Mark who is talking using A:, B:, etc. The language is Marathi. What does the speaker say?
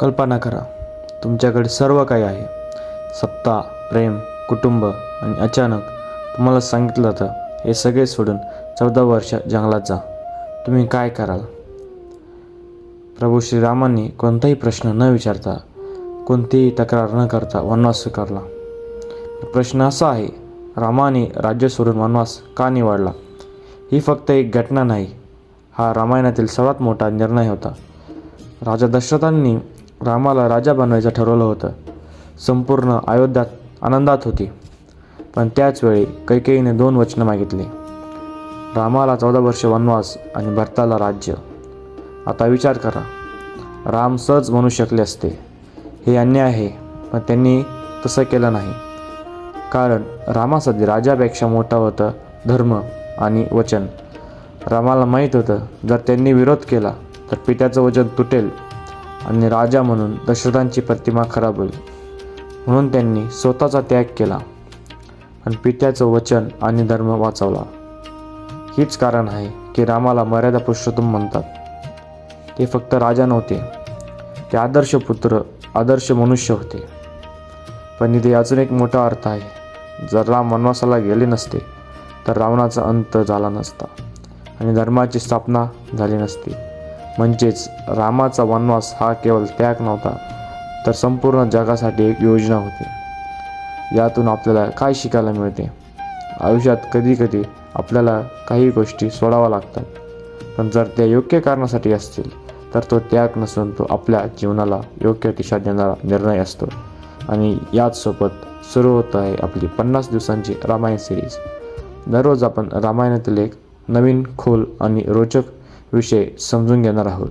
A: कल्पना करा, तुमच्याकडे सर्व काही आहे. सत्ता, प्रेम, कुटुंब आणि अचानक तुम्हाला सांगितलं जातं हे सगळे सोडून 14 वर्ष जंगलात जा. तुम्ही काय कराल? प्रभू श्रीरामांनी कोणताही प्रश्न न विचारता, कोणतीही तक्रार न करता वनवास स्वीकारला. प्रश्न असा आहे, रामाने राज्य सोडून वनवास का निवडला? ही फक्त एक घटना नाही, हा रामायणातील सर्वात मोठा निर्णय होता. राजा दशरथांनी रामाला राजा बनवायचं ठरवलं होतं. संपूर्ण अयोध्या आनंदात होती. पण त्याच वेळी कैकेयीने 2 वचनं मागितली. रामाला 14 वर्ष वनवास आणि भरताला राज्य. आता विचार करा, राम सहज म्हणू शकले असते, हे अन्याय आहे, पण त्यांनी तसं केलं नाही. कारण रामासाठी राजापेक्षा मोठं होतं धर्म आणि वचन. रामाला माहीत होतं, जर त्यांनी विरोध केला तर पित्याचं वचन तुटेल आणि राजा म्हणून दशरथांची प्रतिमा खराब होईल. म्हणून त्यांनी स्वतःचा त्याग केला आणि पित्याचं वचन आणि धर्म वाचवला. हीच कारण आहे की रामाला मर्यादा पुरुषोत्तम म्हणतात. ते फक्त राजा नव्हते, ते आदर्श पुत्र, आदर्श मनुष्य होते. पण इथे अजून एक मोठा अर्थ आहे. जर राम वनवासाला गेले नसते तर रावणाचा अंत झाला नसता आणि धर्माची स्थापना झाली नसती. म्हणजेच रामाचा वनवास हा केवळ त्याग नव्हता, तर संपूर्ण जगासाठी एक योजना होती. यातून आपल्याला काय शिकायला मिळते? आयुष्यात कधीकधी आपल्याला काही गोष्टी सोडाव्या लागतात, पण जर त्या योग्य कारणासाठी असतील तर तो त्याग नसून तो आपल्या जीवनाला योग्य दिशा देणारा निर्णय असतो. आणि याचसोबत सुरू होत आहे आपली 50 दिवसांची रामायण सिरीज. दररोज आपण रामायणातील एक नवीन, खोल आणि रोचक विषय समजून घेणार आहोत.